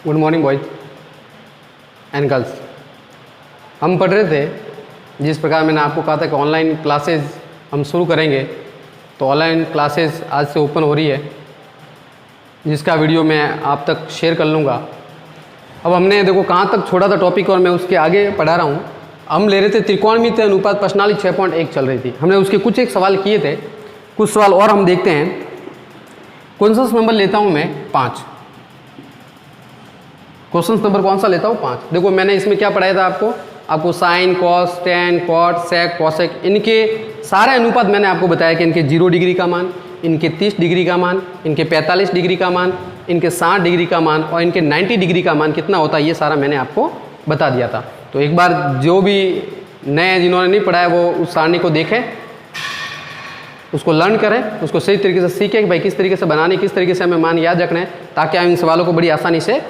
Good morning boys and girls. हम पढ़ रहे थे जिस प्रकार मैंने आपको कहा था कि ऑनलाइन क्लासेस हम शुरू करेंगे, तो ऑनलाइन क्लासेस आज से ओपन हो रही है, जिसका वीडियो मैं आप तक शेयर कर लूँगा। अब हमने देखो कहाँ तक छोड़ा था टॉपिक और मैं उसके आगे पढ़ा रहा हूँ। हम ले रहे थे त्रिकोणमितीय अनुपात प्रश्नावली 6.1 चल रही थी। हमने उसके कुछ एक सवाल किए थे, कुछ सवाल और हम देखते हैं। क्वेश्चन नंबर लेता हूँ मैं 5। क्वेश्चन नंबर कौन सा लेता हूँ? 5। देखो मैंने इसमें क्या पढ़ाया था आपको साइन, कॉस, टेन, कॉट, सेक, कॉसेक, इनके सारे अनुपात मैंने आपको बताया कि इनके 0 डिग्री का मान, इनके 30 डिग्री का मान, इनके 45 डिग्री का मान, इनके 60 डिग्री का मान और इनके 90 डिग्री का मान कितना होता है, ये सारा मैंने आपको बता दिया था। तो एक बार जो भी नए जिन्होंने नहीं पढ़ा है वो उस सारणी को देखें, उसको लर्न करें, उसको सही तरीके से सीखें कि भाई किस तरीके से बनाने, किस तरीके से हमें मान याद रखना है, ताकि हम इन सवालों को बड़ी आसानी से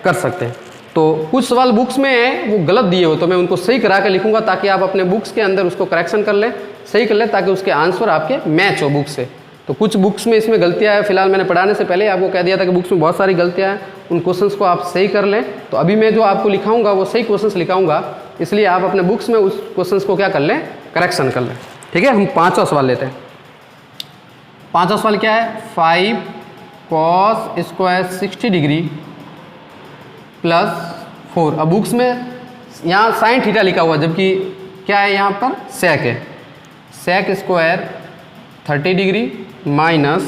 कर सकते हैं। तो कुछ सवाल बुक्स में है वो गलत दिए हो, तो मैं उनको सही करा के लिखूंगा ताकि आप अपने बुक्स के अंदर उसको करेक्शन कर लें, सही कर लें, ताकि उसके आंसर आपके मैच हो बुक से। तो कुछ बुक्स में इसमें गलतियाँ है। फिलहाल मैंने पढ़ाने से पहले आपको कह दिया था कि बुक्स में बहुत सारी गलतियाँ हैं, उन क्वेश्चंस को आप सही कर लें। तो अभी मैं जो आपको लिखाऊंगा वो सही क्वेश्चंस लिखाऊंगा, इसलिए आप अपने बुक्स में उस क्वेश्चंस को क्या कर लें, करेक्शन कर लें। ठीक है, हम 5वां सवाल लेते हैं। 5वां सवाल क्या है? 5 cos स्क्वायर 60 डिग्री प्लस 4। अब बुक्स में यहाँ साइन थीटा लिखा हुआ, जबकि क्या है यहाँ पर सेक है। Sec square 30 degree minus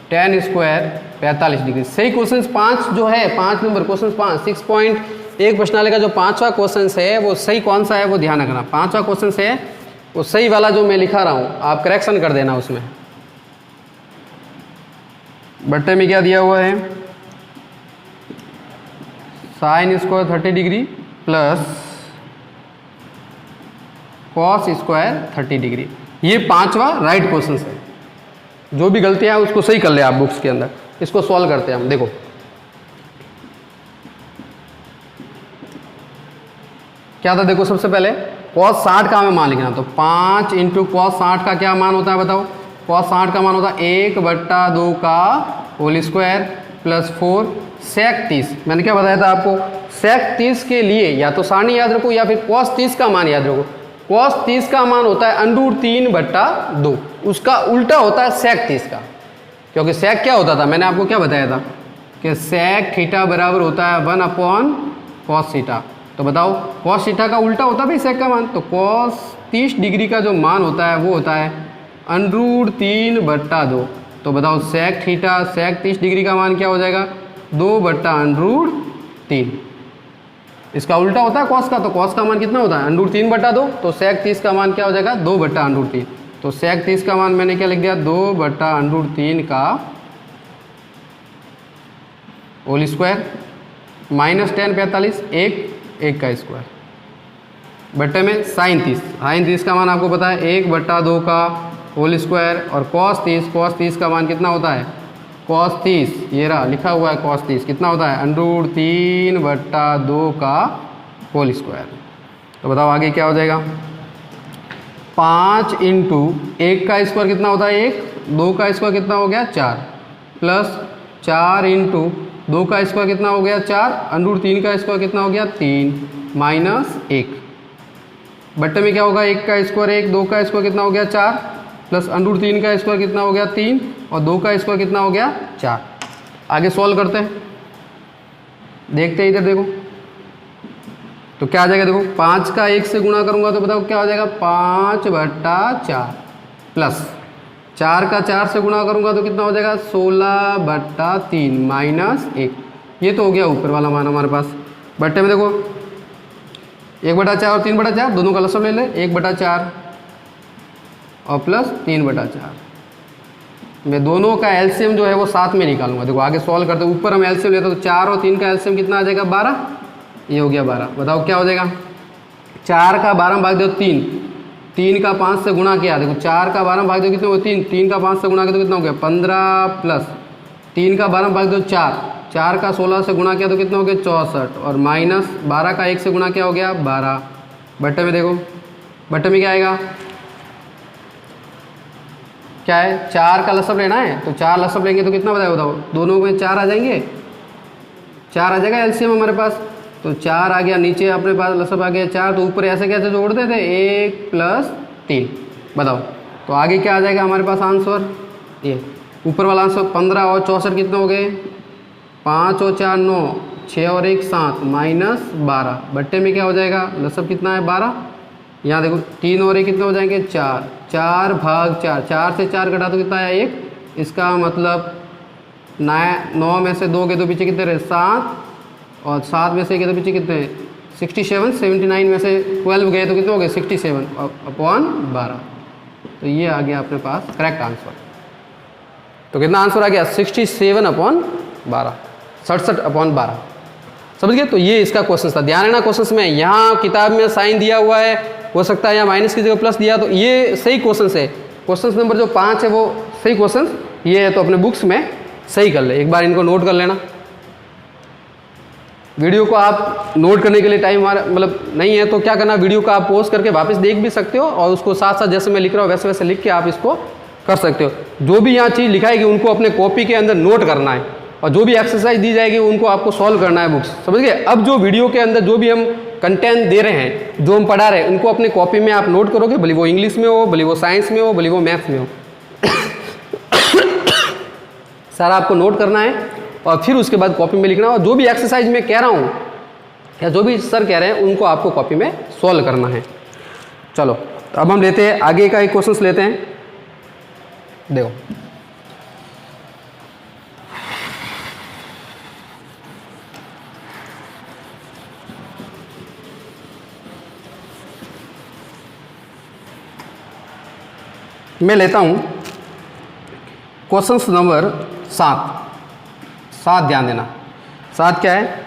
ten square 45 degree. सही क्वेश्चन 5 जो है, 5 नंबर क्वेश्चन 5 6.1 प्रश्नावली का जो 5वां क्वेश्चन है वो सही कौन सा है वो ध्यान रखना। 5वां क्वेश्चन है वो सही वाला जो मैं लिखा रहा हूँ, आप करेक्शन कर देना उसमें। बट्टे में क्या दिया हुआ है? Sine square 30 degree plus cos square 30 degree. ये 5वां राइट क्वेश्चन है। जो भी गलतियां हैं उसको सही कर ले आप बुक्स के अंदर। इसको सॉल्व करते हैं हम। देखो क्या था, देखो सबसे पहले कॉस 60 का हमें मान लिखना। तो 5 इंटू कॉस 60 का क्या मान होता है बताओ? कॉस 60 का मान होता है 1/2 का होल स्क्वायर प्लस 4 सेक 30। मैंने क्या बताया था आपको? सेक 30 के लिए या तो सारणी याद रखो या फिर कॉस 30 का मान याद रखो। कॉस 30 का मान होता है √3/2, उसका उल्टा होता है सेक 30 का। क्योंकि सेक क्या होता था, मैंने आपको क्या बताया था कि सेक थीटा बराबर होता है 1/cos थीटा। तो बताओ कॉस थीटा का उल्टा होता है भाई सेक का मान। तो कॉस 30 डिग्री का जो मान होता है वो होता है √3/2। तो बताओ सेक थीटा, सेक 30 डिग्री का मान क्या हो जाएगा? 2/√3। इसका उल्टा होता है कॉस का, तो कॉस का मान कितना होता है? √3/2। तो सेक 30 का मान क्या हो जाएगा? 2/√3। तो सेक 30 का मान मैंने क्या लिख दिया? 2/√3 का होल स्क्वायर माइनस 10 45 1 का स्क्वायर बट्टे में साइन 30। साइन 30 का मान आपको पता है 1/2 का होल स्क्वायर और कॉस 30 का मान कितना होता है? कॉस 30 ये रहा लिखा हुआ है, कॉस 30 कितना होता है? √3/2 का होल स्क्वायर। तो बताओ आगे क्या हो जाएगा? 5 इंटू 1 का स्क्वायर कितना होता है? 1, 2 का स्क्वायर कितना हो गया? 4, प्लस 4 इंटू 2 का स्क्वायर कितना हो गया? 4, √3 का स्क्वायर कितना हो गया? 3 माइनस 1 बट्टे में क्या होगा? 1 का स्क्वायर 1, 2 का स्क्वायर कितना हो गया? 4, प्लस √3 का स्क्वायर कितना हो गया? 3 और 2 का स्क्वायर कितना हो गया? 4। आगे सॉल्व करते हैं, देखते हैं इधर देखो तो क्या आ जाएगा। देखो 5 का 1 से गुणा करूंगा तो बताओ क्या हो जाएगा? 5/4 प्लस 4 का 4 से गुणा करूंगा तो कितना हो जाएगा? 16/3 माइनस 1। ये तो हो गया ऊपर वाला मान हमारे पास। बट्टे में देखो 1/4 और 3/4 दोनों का लसागु ले ले। 1/4 और प्लस 3/4। मैं दोनों का एलसीएम जो है वो साथ में निकालूंगा। देखो आगे सॉल्व करते, ऊपर हम एलसीएम लेते तो 4 और 3 का एलसीएम कितना आ जाएगा? 12। ये हो गया 12। बताओ क्या हो जाएगा? 4 का 12 भाग दो 3, 3 का 5 से गुणा किया। देखो 4 का 12 भाग दो कितना हो? 3, 3 का 5 से गुणा किया तो कितना हो गया? 15 प्लस 3 का 12 भाग दो 4, 4 का 16 से गुणा किया तो कितना हो गया? 64 और माइनस 12 का 1 से गुणा किया हो गया? 12। बट्टे में देखो, बट्टे में क्या आएगा? क्या है, 4 का लसब लेना है, तो 4 लसब लेंगे तो कितना बताओ, दोनों में 4 आ जाएंगे, 4 आ जाएगा एलसीएम हमारे पास। तो 4 आ गया, नीचे अपने पास लसब आ गया 4, तो ऊपर ऐसे कैसे जोड़ते थे, 1 + 3, बताओ। तो आगे क्या आ जाएगा हमारे पास आंसर, ये ऊपर वाला आंसर 15 और 64 कितने हो गए, 5 और 4 9, 6 और 1 7 -12, बट्टे में क्या हो जाएगा, लसब कितना है 12, यहाँ देखो 3 और 1 कितने हो जाएंगे 4, 4 भाग 4, 4 से 4 घटा तो कितना है 1, इसका मतलब 9 में से 2 गए तो पीछे कितने रहे 7, और 7 में से गए तो पीछे कितने 67, 79 में से 12 गए तो कितने हो गए 67/12। तो ये आ गया अपने पास करेक्ट आंसर। तो कितना आंसर आ गया 67/12, 67/12, समझ गए। तो ये इसका क्वेश्चन था, ध्यान रखना क्वेश्चन में, यहाँ किताब में साइन दिया हुआ है, हो सकता है यहाँ माइनस की जगह प्लस दिया, तो ये सही क्वेश्चन है। क्वेश्चन नंबर जो 5 है वो सही क्वेश्चन ये है, तो अपने बुक्स में सही कर ले, एक बार इनको नोट कर लेना। वीडियो को आप नोट करने के लिए टाइम मतलब नहीं है तो क्या करना, वीडियो को आप पॉज करके वापस देख भी सकते हो, और उसको साथ साथ जैसे मैं लिख रहा हूँ वैसे वैसे लिख के आप इसको कर सकते हो। जो भी यहाँ चीज़ लिखाएगी उनको अपने कॉपी के अंदर नोट करना है, और जो भी एक्सरसाइज दी जाएगी उनको आपको सॉल्व करना है बुक्स, समझ गए। अब जो वीडियो के अंदर जो भी हम कंटेंट दे रहे हैं, जो हम पढ़ा रहे हैं, उनको अपने कॉपी में आप नोट करोगे, भले वो इंग्लिश में हो, भले वो साइंस में हो, भले वो मैथ्स में हो सारा आपको नोट करना है, और फिर उसके बाद कॉपी में लिखना, और जो भी एक्सरसाइज मैं कह रहा हूँ या जो भी सर कह रहे हैं उनको आपको कॉपी में सॉल्व करना है। चलो तो अब हम लेते हैं आगे का एक क्वेश्चन लेते हैं, देखो मैं लेता हूँ क्वेश्चन नंबर 7, ध्यान देना। 7 क्या है,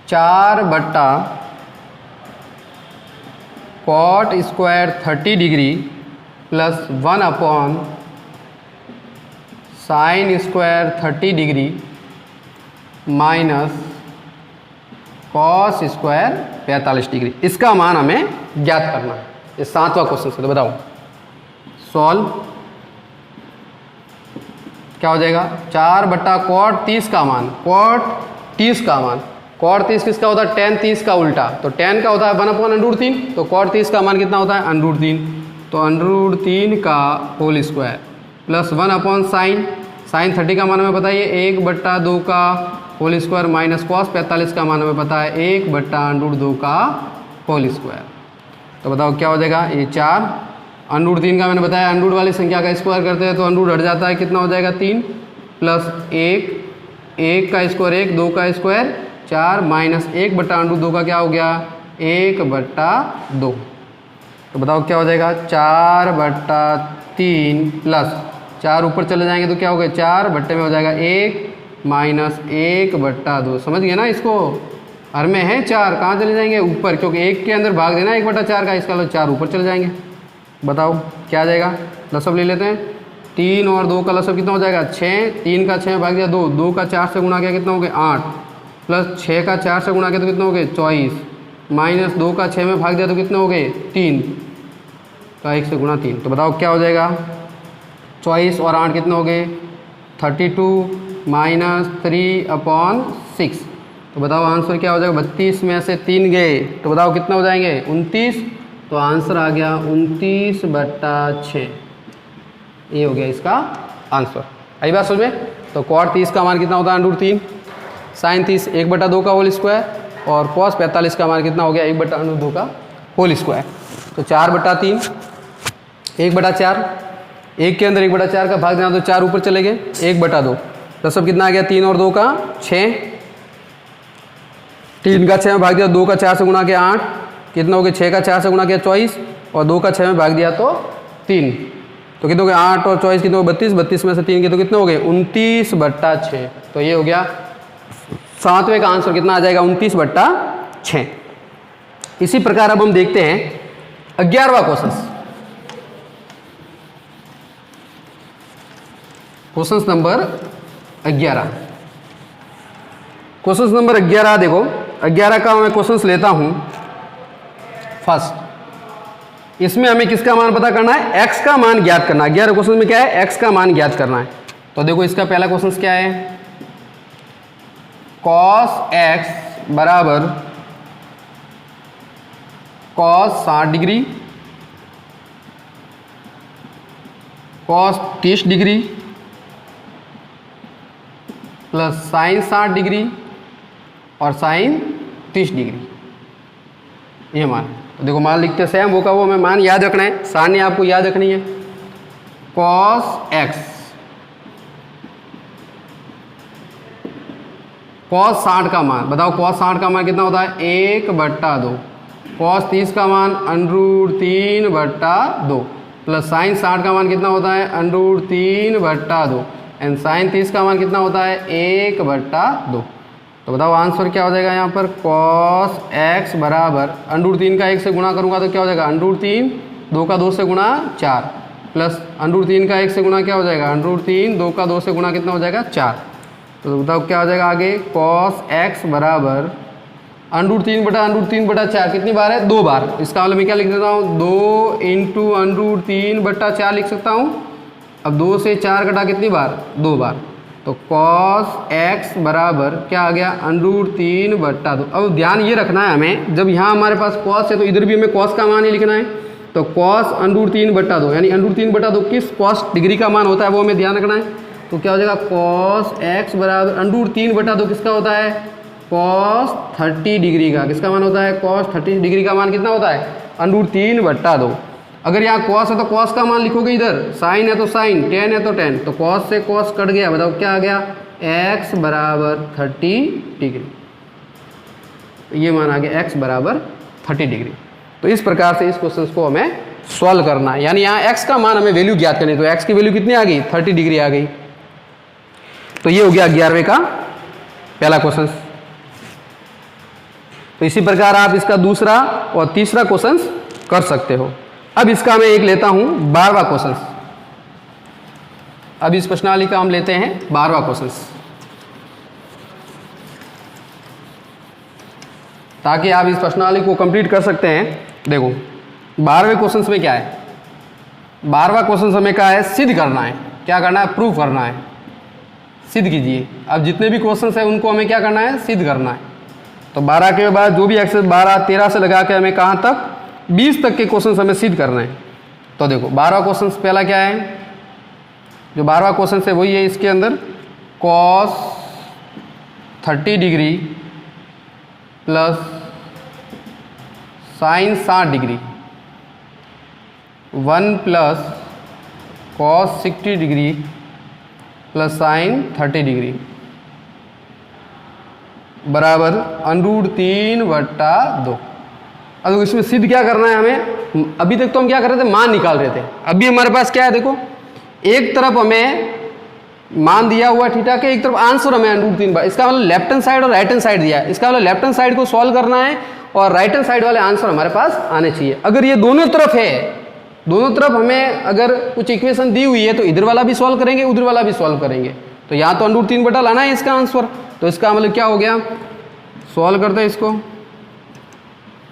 4/cot square 30 degree plus 1/sin square 30 degree minus cos square 45 degree, इसका मान हमें ज्ञात करना है। ये 7वां क्वेश्चन है, तो बताओ सॉल्व क्या हो जाएगा। 4/cot 30 का मान, cot 30 का मान, cot 30 किसका होता है, tan 30 का उल्टा, तो tan का होता है 1/√3, तो cot 30 का मान कितना होता है √3, तो √3 का whole square plus 1/sin, sin 30 का मान हमें बताइए 1/2 का होल स्क्वायर माइनस cos 45 का मान हमें पता है 1/√2 का होल स्क्वायर। तो बताओ क्या हो जाएगा, ये 4 √3 का मैंने बताया, √ वाली संख्या का स्क्वायर करते हैं तो √ हट जाता है, कितना हो जाएगा 3 प्लस 1 का स्क्वायर 1, 2 का स्क्वायर 4 माइनस 1/√2 का क्या हो गया 1/2। तो बताओ क्या हो जाएगा 4/3 प्लस 4 ऊपर चले जाएंगे तो क्या हो गया 4 बट्टे में हो जाएगा 1 माइनस 1/2, समझ गए ना। इसको हर में है 4, कहाँ चले जाएंगे ऊपर, क्योंकि 1 के अंदर भाग देना 1/4 का, इसका 4 ऊपर चले जाएंगे। बताओ क्या आ जाएगा, लसब ले लेते हैं, 3 और 2 का लसब कितना हो जाएगा 6, 3 का 6 में भाग दिया 2, 2 का 4 से गुणा किया कितना हो गया 8, प्लस 6 का 4 से गुणा किया तो कितना हो गए 24, माइनस 2 का 6 में भाग दिया तो कितने हो गए 3, का 1 से गुणा 3। तो बताओ क्या हो जाएगा 24 और 8 कितने हो गए 32 माइनस 3/6। तो बताओ आंसर क्या हो जाएगा, 32 में से 3 गए तो बताओ कितना हो जाएंगे 29, तो आंसर आ गया 29/6, ये हो गया इसका आंसर। आई बात समझ में। तो cot 30 का मान कितना होता है √3, sin 30 1/2 का होल स्क्वायर, और cos 45 का मान कितना हो गया 1/2 का होल स्क्वायर। तो 4/3 1/4, 1 के अंदर 1/4 का भाग देना तो 4 ऊपर चले गए 1/2, तो सब कितना आ गया 3 और 2 का 6, 3 का 6 में भाग दिया 2 का 4 से गुणा किया 8, कितना हो गया 6 का 4 से गुणा किया 24, और 2 का 6 में भाग दिया तो 3, तो कितने हो गए 8 और 24 कितने हो 32, 32 में से 3 के तो कितने हो गए 29/6। तो ये हो गया 7वें का आंसर कितना आ जाएगा 29/6। इसी प्रकार अब हम देखते हैं 11वां question. Question number 11, question number 11 देखो, 11 का मैं क्वेश्चन लेता हूं फर्स्ट। इसमें हमें किसका मान पता करना है, x का मान ज्ञात करना है। 11 क्वेश्चन में क्या है, x का मान ज्ञात करना है। तो देखो इसका पहला क्वेश्चन क्या है, cos x बराबर cos 60 degree, cos 30 degree plus sign 60 degree और साइन 30 डिग्री, ये मान। तो देखो मान लिखते सेम वो का वो, हमें मान याद रखना है, सारणी आपको याद रखनी है। cos x cos 60 का मान बताओ, cos 60 का मान कितना होता है, 1/2, cos 30 का मान √3/2 प्लस साइन 60 का मान कितना होता है, √3/2 एंड साइन 30 का मान कितना होता है, 1/2। तो बताओ आंसर क्या हो जाएगा यहाँ पर, cos x बराबर √3 का 1 से गुणा करूँगा तो क्या हो जाएगा, √3, 2 का 2 से गुणा 4 प्लस √3 का 1 से गुणा क्या हो जाएगा, √3, 2 का 2 से गुणा कितना हो जाएगा, 4। तो बताओ क्या हो जाएगा आगे, cos x बराबर √3/4 कितनी बार है, 2 बार। इसका मतलब मैं क्या लिख देता हूँ, 2 × √3/4 लिख सकता हूँ। अब 2 से 4 कटा कितनी बार, 2 बार। तो cos x बराबर क्या आ गया, √3/2। अब ध्यान ये रखना है हमें, जब यहाँ हमारे पास cos है तो इधर भी हमें cos का मान ही लिखना है। तो cos √3/2 यानी √3/2 किस cos डिग्री का मान होता है वो हमें ध्यान रखना है। तो क्या हो जाएगा, cos x बराबर √3/2 किसका होता है, cos 30 डिग्री का। किसका मान होता है, cos 30 डिग्री का मान कितना होता है, √3/2। अगर यहाँ cos है तो cos का मान लिखोगे इधर, साइन है तो साइन, tan है तो tan, तो cos से cos कट गया। बताओ क्या आ गया, x बराबर 30 डिग्री। ये मान आ गया x बराबर 30 डिग्री। तो इस प्रकार से इस क्वेश्चन को हमें सॉल्व करना है, यानी यहाँ x का मान हमें वैल्यू ज्ञात करनी है। तो x की वैल्यू कितनी आ गई, 30 डिग्री आ गई। तो ये हो गया 11वें का पहला क्वेश्चन। तो इसी प्रकार आप इसका दूसरा और तीसरा क्वेश्चन कर सकते हो। अब इसका मैं एक लेता हूं 12वां क्वेश्चन। अब इस प्रश्नावली का हम लेते हैं 12वां क्वेश्चन, ताकि आप इस प्रश्नावली को कंप्लीट कर सकते हैं। देखो 12वें क्वेश्चन में क्या है, 12वां क्वेश्चन हमें क्या है, सिद्ध करना है। क्या करना है, प्रूफ करना है। सिद्ध कीजिए। अब जितने भी क्वेश्चन है उनको हमें क्या करना है, सिद्ध करना है। तो 12 के बाद जो भी एक्सेस 12, 13 से लगा के हमें कहाँ तक, 20 तक के क्वेश्चन हमें सिद्ध करना है। तो देखो 12वां क्वेश्चन पहला क्या है, जो 12वां क्वेश्चन है वही है इसके अंदर, cos 30 degree plus sign 60 degree 1 plus cos 60 degree plus sign 30 degree बराबर √3/2। अब इसमें सिद्ध क्या करना है हमें। अभी तक तो हम क्या कर रहे थे, मान निकाल रहे थे। अभी हमारे पास क्या है, देखो एक तरफ हमें मान दिया हुआ थीटा के, एक तरफ आंसर हमें √3/2। इसका मतलब लेफ्ट हैंड साइड और राइट हैंड साइड दिया है। इसका मतलब लेफ्ट हैंड साइड को सॉल्व करना है और राइट हैंड साइड वाले आंसर हमारे पास आने चाहिए। अगर ये दोनों तरफ है, दोनों तरफ हमें अगर कुछ इक्वेशन दी हुई है तो इधर वाला भी सॉल्व करेंगे, उधर वाला भी सॉल्व करेंगे। तो यहाँ तो √3/2 लाना है इसका आंसर। तो इसका मतलब क्या हो गया, सॉल्व करते हैं इसको।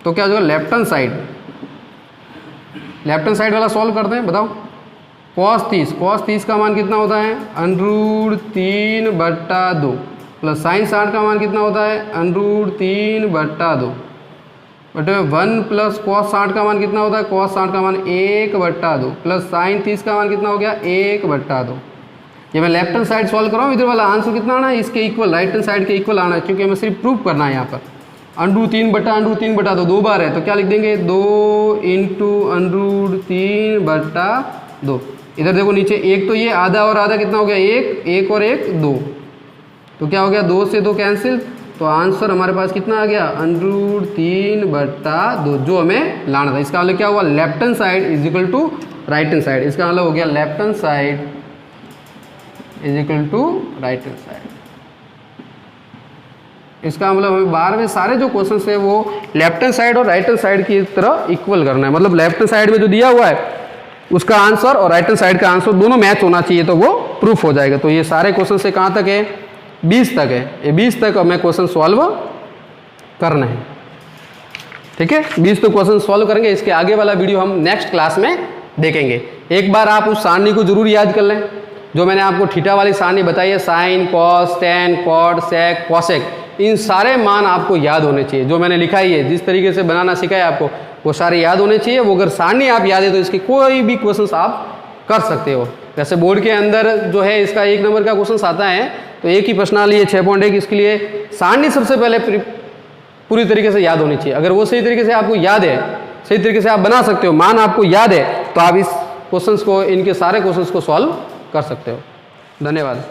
तो क्या हो जाएगा, लेफ्ट हैंड साइड वाला सॉल्व करते हैं। बताओ cos 30 का मान कितना होता है, √3/2 प्लस साइन 60 का मान कितना होता है, √3/2 बटे 1 प्लस cos 60 का मान कितना होता है, cos 60 का मान 1/2 प्लस साइन 30 का मान कितना हो गया, 1/2। ये मैं लेफ्ट हैंड साइड सॉल्व कर रहा हूँ, इधर वाला आंसर कितना आना है, इसके इक्वल, राइट हैंड साइड के इक्वल आना है, क्योंकि हमें सिर्फ प्रूफ करना है। यहाँ पर √3/2 2 बार है, तो क्या लिख देंगे, 2 × √3/2। इधर देखो नीचे एक, तो ये आधा और आधा कितना हो गया, 1 और 1 2, तो क्या हो गया, 2 से 2 कैंसिल। तो आंसर हमारे पास कितना आ गया, √3/2, जो हमें लाना था। इसका मतलब क्या हुआ, left hand side is equal to right hand side. इसका मतलब हो गया left hand side is equal to right hand side. इसका मतलब हमें 12 में सारे जो क्वेश्चन है वो लेफ्ट हैंड साइड और राइट हैंड साइड की तरह इक्वल करना है। मतलब लेफ्ट हैंड साइड में जो दिया हुआ है उसका आंसर और राइट हैंड साइड का आंसर दोनों मैच होना चाहिए, तो वो प्रूफ हो जाएगा। तो ये सारे क्वेश्चन से कहाँ तक है, 20 तक है। ये 20 तक हमें क्वेश्चन सॉल्व करना है। ठीक है, 20 तो क्वेश्चन सॉल्व करेंगे, इसके आगे वाला वीडियो हम नेक्स्ट क्लास में देखेंगे। एक बार आप उस सारणी को जरूर याद कर लें जो मैंने आपको थीटा वाली सारणी बताई है, साइन, कॉस, टेन, कॉट, सेक, कॉसेक, इन सारे मान आपको याद होने चाहिए। जो मैंने लिखाई है, जिस तरीके से बनाना सिखाया आपको, वो सारे याद होने चाहिए। वो अगर सारणी आप याद है तो इसकी कोई भी क्वेश्चन आप कर सकते हो। जैसे बोर्ड के अंदर जो है इसका 1 नंबर का क्वेश्चन आता है तो एक ही प्रश्नावली है 6.1, इसके लिए सारणी सबसे पहले पूरी तरीके से याद होनी चाहिए। अगर वो सही तरीके से आपको याद है, सही तरीके से आप बना सकते हो, मान आपको याद है, तो आप इस क्वेश्चंस को, इनके सारे क्वेश्चंस को सॉल्व कर सकते हो। धन्यवाद।